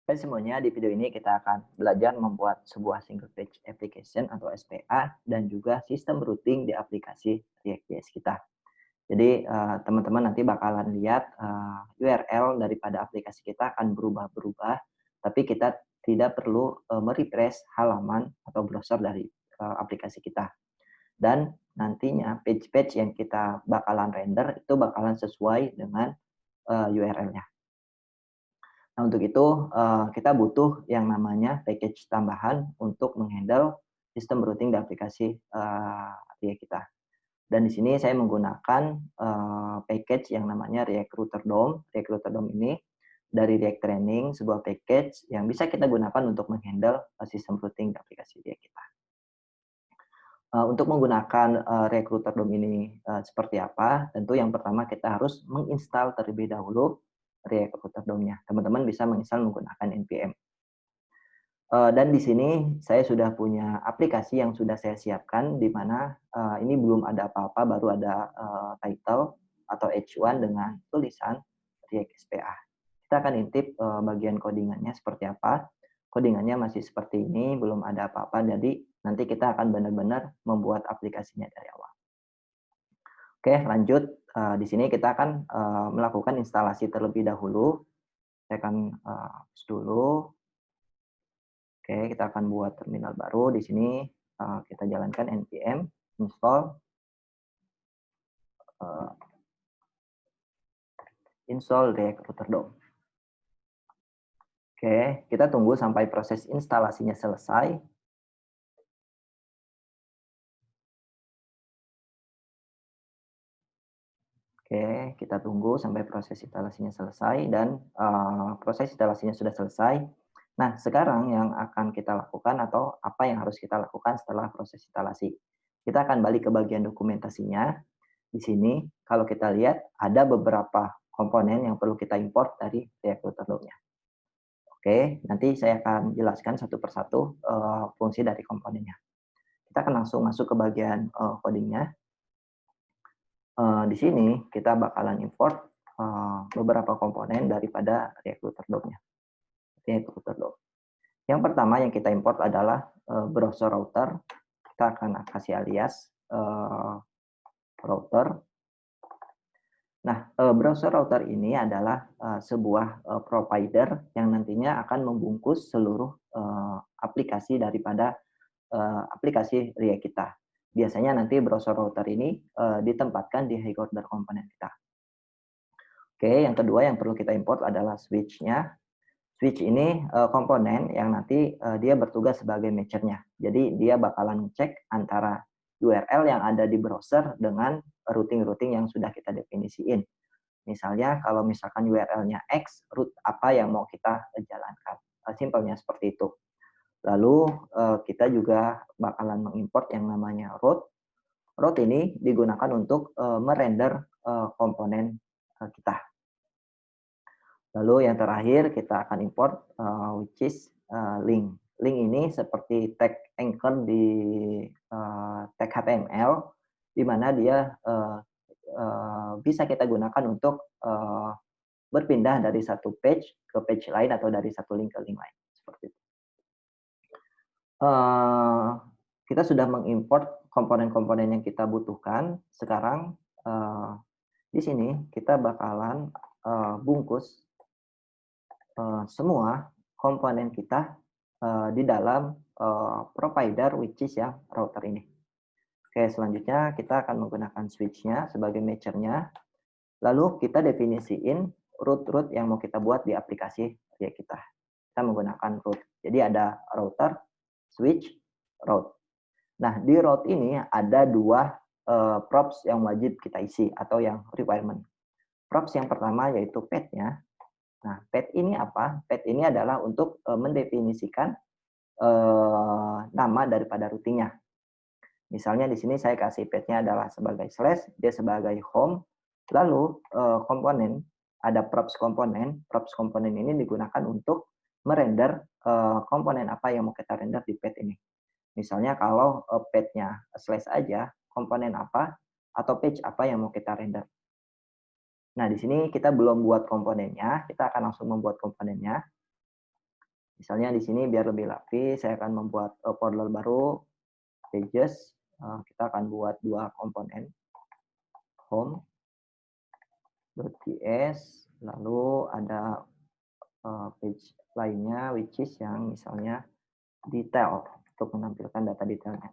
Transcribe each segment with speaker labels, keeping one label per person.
Speaker 1: Hai semuanya, di video ini kita akan belajar membuat sebuah single page application atau SPA dan juga sistem routing di aplikasi React.js kita. Jadi teman-teman nanti bakalan lihat URL daripada aplikasi kita akan berubah-berubah, tapi kita tidak perlu merefresh halaman atau browser dari aplikasi kita. Dan nantinya page-page yang kita bakalan render itu bakalan sesuai dengan URL-nya. Nah, untuk itu kita butuh yang namanya package tambahan untuk menghandle sistem routing di aplikasi React kita. Dan di sini saya menggunakan package yang namanya React Router DOM. React Router DOM ini dari React Training, sebuah package yang bisa kita gunakan untuk menghandle sistem routing di aplikasi React kita. Untuk menggunakan React Router DOM ini seperti apa? Tentu yang pertama kita harus menginstal terlebih dahulu React Router DOM-nya. Teman-teman bisa menginstal menggunakan npm. Dan di sini saya sudah punya aplikasi yang sudah saya siapkan, di mana ini belum ada apa-apa, baru ada title atau h1 dengan tulisan React SPA. Kita akan intip bagian codingannya seperti apa. Codingannya masih seperti ini, belum ada apa-apa, jadi nanti kita akan benar-benar membuat aplikasinya dari awal. Oke, lanjut. Di sini kita akan melakukan instalasi terlebih dahulu. Saya akan hapus dulu. Oke, kita akan buat terminal baru. Di sini kita jalankan npm install React Router DOM. Oke, kita tunggu sampai proses instalasinya selesai. Oke, kita tunggu sampai proses instalasinya selesai dan proses instalasinya sudah selesai. Nah, sekarang yang akan kita lakukan atau apa yang harus kita lakukan setelah proses instalasi. Kita akan balik ke bagian dokumentasinya. Di sini, kalau kita lihat, ada beberapa komponen yang perlu kita import dari React Router DOM-nya. Oke, nanti saya akan jelaskan satu persatu fungsi dari komponennya. Kita akan langsung masuk ke bagian codingnya. Di sini kita bakalan import beberapa komponen daripada React Router DOM-nya. React Router DOM. Yang pertama yang kita import adalah browser router. Kita akan kasih alias router. Nah, browser router ini adalah sebuah provider yang nantinya akan membungkus seluruh aplikasi daripada aplikasi React kita. Biasanya nanti browser router ini ditempatkan di high order komponen kita. Oke, yang kedua yang perlu kita import adalah switch-nya. Switch ini komponen yang nanti dia bertugas sebagai matcher-nya. Jadi dia bakalan cek antara URL yang ada di browser dengan routing-routing yang sudah kita definisiin. Misalnya kalau misalkan URL-nya X, route apa yang mau kita jalankan. Simpelnya seperti itu. Lalu kita juga bakalan mengimport yang namanya route. Route ini digunakan untuk merender komponen kita. Lalu yang terakhir kita akan import which is link. Link ini seperti tag anchor di tag HTML, di mana dia bisa kita gunakan untuk berpindah dari satu page ke page lain atau dari satu link ke link lain. Seperti itu. Kita sudah mengimport komponen-komponen yang kita butuhkan. Sekarang di sini kita bakalan bungkus semua komponen kita di dalam provider which is ya router ini. Oke, selanjutnya kita akan menggunakan switch-nya sebagai matcher-nya. Lalu kita definisiin route-route yang mau kita buat di aplikasi React kita. Kita menggunakan route. Jadi ada router, switch, route. Nah, di route ini ada dua props yang wajib kita isi atau yang requirement. Props yang pertama yaitu path-nya. Nah, path ini apa? Path ini adalah untuk mendefinisikan nama daripada routingnya. Misalnya di sini saya kasih path-nya adalah sebagai slash, dia sebagai home. Lalu komponen, ada props komponen ini digunakan untuk merender komponen apa yang mau kita render di path ini. Misalnya kalau path-nya slash aja, komponen apa atau page apa yang mau kita render. Nah, di sini kita belum buat komponennya, kita akan langsung membuat komponennya. Misalnya di sini biar lebih rapi, saya akan membuat folder baru, pages. Kita akan buat 2 komponen, home.js, lalu ada page lainnya, which is yang misalnya detail, untuk menampilkan data detailnya.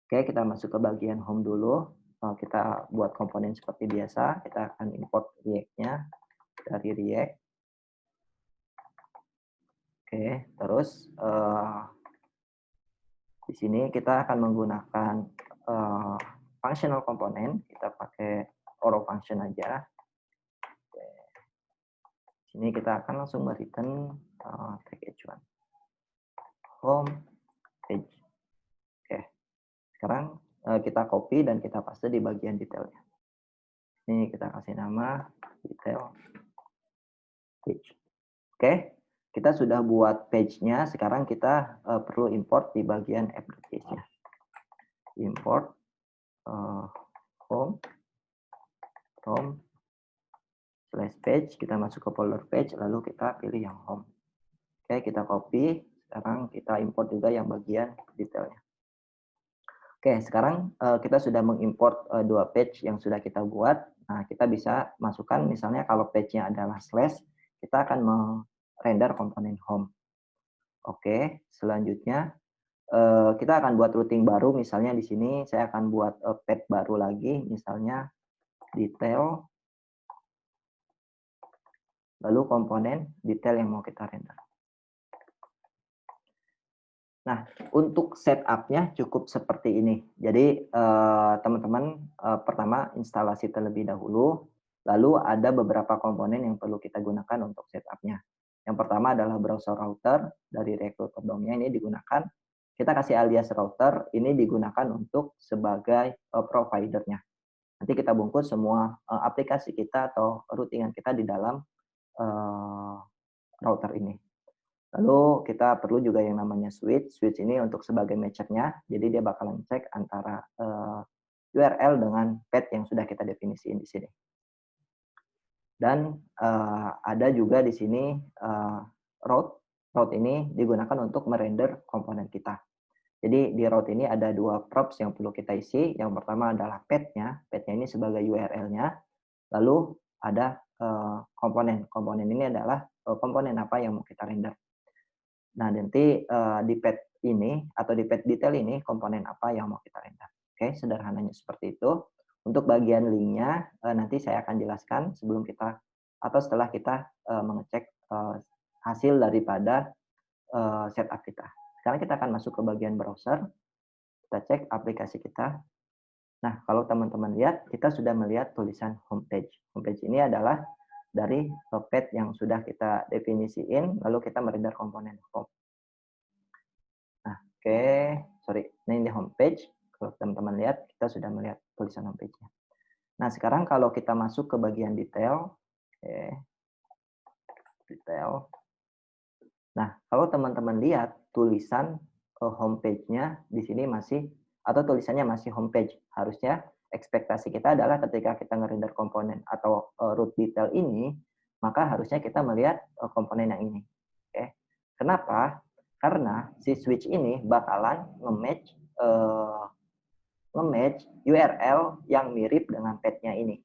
Speaker 1: Oke, kita masuk ke bagian home dulu. Kita buat komponen seperti biasa, kita akan import React-nya dari React. Oke, terus di sini kita akan menggunakan functional komponen, kita pakai Oro function aja. Oke. Di sini kita akan langsung return tag h1 home page. Oke, sekarang kita copy dan kita paste di bagian detailnya. Ini kita kasih nama detail page. Oke, kita sudah buat page-nya. Sekarang kita perlu import di bagian app.js-nya. Import home from /page. Kita masuk ke folder page, lalu kita pilih yang home. Oke, kita copy. Sekarang kita import juga yang bagian detailnya. Oke, sekarang kita sudah mengimport 2 page yang sudah kita buat. Nah, kita bisa masukkan misalnya kalau page-nya adalah slash, kita akan merender komponen home. Oke, selanjutnya kita akan buat routing baru. Misalnya di sini saya akan buat page baru lagi, misalnya detail, lalu komponen detail yang mau kita render. Nah, untuk setup-nya cukup seperti ini. Jadi, teman-teman pertama instalasi terlebih dahulu, lalu ada beberapa komponen yang perlu kita gunakan untuk setup-nya. Yang pertama adalah browser router dari Recruiter DOM-nya ini digunakan. Kita kasih alias router, ini digunakan untuk sebagai provider-nya. Nanti kita bungkus semua aplikasi kita atau routingan kita di dalam router ini. Lalu kita perlu juga yang namanya switch. Switch ini untuk sebagai matcher-nya. Jadi dia bakalan cek antara URL dengan path yang sudah kita definisiin di sini. Dan ada juga di sini route. Route ini digunakan untuk merender komponen kita. Jadi di route ini ada 2 props yang perlu kita isi. Yang pertama adalah path-nya. Path-nya ini sebagai URL-nya. Lalu ada komponen. Komponen ini adalah komponen apa yang mau kita render. Nah, nanti di path ini atau di path detail ini komponen apa yang mau kita render. Oke, sederhananya seperti itu. Untuk bagian linknya nanti saya akan jelaskan sebelum kita atau setelah kita mengecek hasil daripada setup kita. Sekarang kita akan masuk ke bagian browser. Kita cek aplikasi kita. Nah, kalau teman-teman lihat, kita sudah melihat tulisan homepage. Homepage ini adalah dari path yang sudah kita definisiin, lalu kita merender komponen home. Nah, oke, sorry, ini di homepage. Kalau teman-teman lihat, kita sudah melihat tulisan homepage-nya. Nah, sekarang kalau kita masuk ke bagian detail, oke, detail. Nah, kalau teman-teman lihat tulisan homepage-nya di sini masih, atau tulisannya masih homepage, harusnya ekspektasi kita adalah ketika kita ngerender komponen atau root detail ini, maka harusnya kita melihat komponen yang ini. Oke. Kenapa? Karena si switch ini bakalan nge-match URL yang mirip dengan path-nya ini.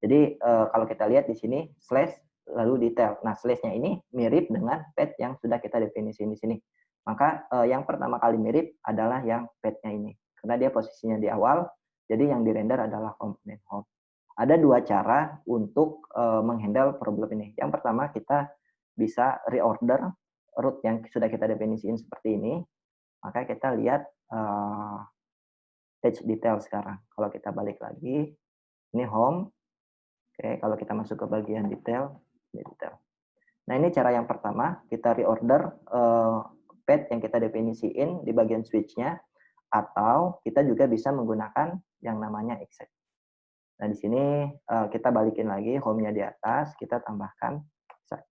Speaker 1: Jadi kalau kita lihat di sini slash lalu detail. Nah, slash-nya ini mirip dengan path yang sudah kita definisiin di sini. Maka yang pertama kali mirip adalah yang path-nya ini. Karena dia posisinya di awal, jadi yang dirender adalah komponen home. Ada 2 cara untuk menghandle problem ini. Yang pertama, kita bisa reorder root yang sudah kita definisiin seperti ini. Maka kita lihat page detail sekarang. Kalau kita balik lagi, ini home. Oke, kalau kita masuk ke bagian detail, ini detail. Nah, ini cara yang pertama, kita reorder path yang kita definisiin di bagian switch-nya, atau kita juga bisa menggunakan yang namanya exact. Nah, di sini kita balikin lagi home-nya di atas, kita tambahkan exact.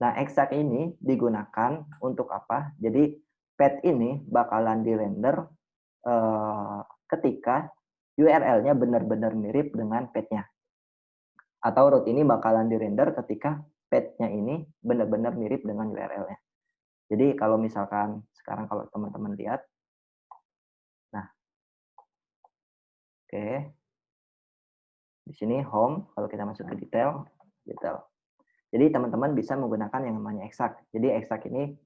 Speaker 1: Nah, exact ini digunakan untuk apa? Jadi, path ini bakalan dirender ketika URL-nya benar-benar mirip dengan path-nya. Atau root ini bakalan dirender ketika path-nya ini benar-benar mirip dengan URL-nya. Jadi kalau misalkan sekarang kalau teman-teman lihat, nah, oke, di sini home, kalau kita masuk ke detail. Jadi teman-teman bisa menggunakan yang namanya exact. Jadi exact ini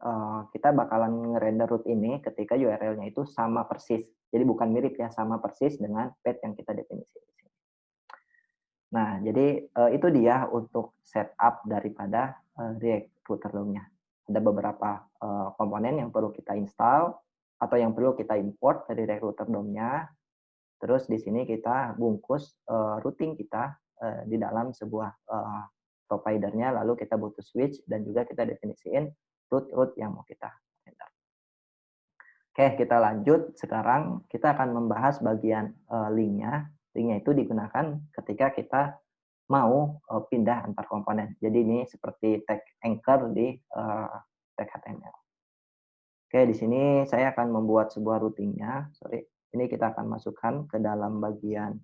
Speaker 1: kita bakalan ngerender root ini ketika URL-nya itu sama persis. Jadi bukan mirip ya, sama persis dengan path yang kita definisi di sini. Nah, jadi itu dia untuk setup daripada React Router DOM-nya. Ada beberapa komponen yang perlu kita install atau yang perlu kita import dari React Router DOM-nya. Terus di sini kita bungkus routing kita di dalam sebuah providernya, lalu kita butuh switch dan juga kita definisiin root yang mau kita render. Oke, kita lanjut. Sekarang kita akan membahas bagian link-nya. Link-nya itu digunakan ketika kita mau pindah antar komponen. Jadi ini seperti tag anchor di tag HTML. Oke, di sini saya akan membuat sebuah routing-nya. Sorry, ini kita akan masukkan ke dalam bagian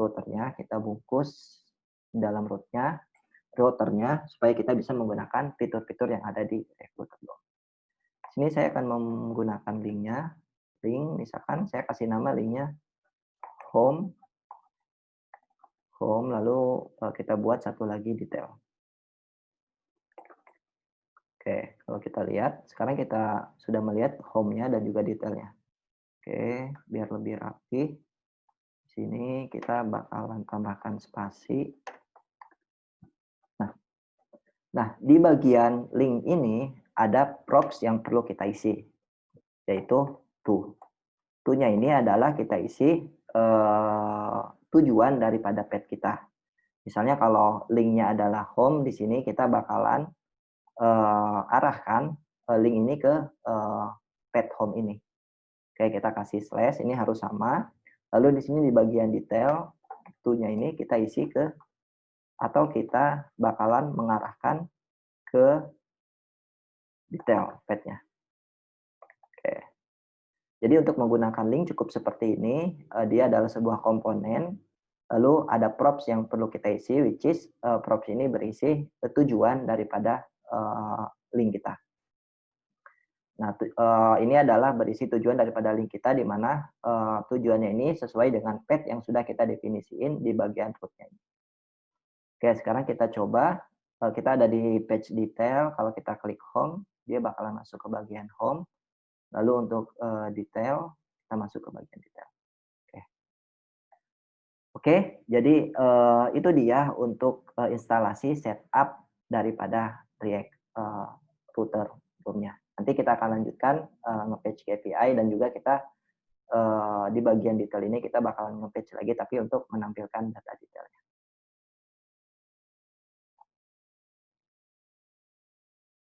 Speaker 1: routernya. Kita bungkus dalam routernya supaya kita bisa menggunakan fitur-fitur yang ada di router. Di sini saya akan menggunakan link-nya. Link, misalkan saya kasih nama link-nya home, lalu kita buat satu lagi detail. Oke, kalau kita lihat, sekarang kita sudah melihat home-nya dan juga detailnya. Oke, biar lebih rapi. Di sini kita bakalan tambahkan spasi. Nah, di bagian link ini ada props yang perlu kita isi, yaitu to. To-nya ini adalah kita isi tujuan daripada path kita. Misalnya kalau link-nya adalah home, di sini kita bakalan arahkan link ini ke path home ini. Oke, kita kasih slash, ini harus sama. Lalu di sini di bagian detail, to-nya ini kita isi ke, atau kita bakalan mengarahkan ke detail path-nya. Oke. Jadi untuk menggunakan link cukup seperti ini, dia adalah sebuah komponen, lalu ada props yang perlu kita isi, which is props ini berisi tujuan daripada link kita. Nah, ini adalah berisi tujuan daripada link kita, di mana tujuannya ini sesuai dengan path yang sudah kita definisiin di bagian root-nya. Oke, sekarang kita coba. Kita ada di page detail, kalau kita klik home, dia bakalan masuk ke bagian home. Lalu untuk detail, kita masuk ke bagian detail. Oke, jadi itu dia untuk instalasi setup daripada React Router DOM-nya. Nanti kita akan lanjutkan nge-patch KPI dan juga kita di bagian detail ini kita bakalan nge-patch lagi tapi untuk menampilkan data detailnya.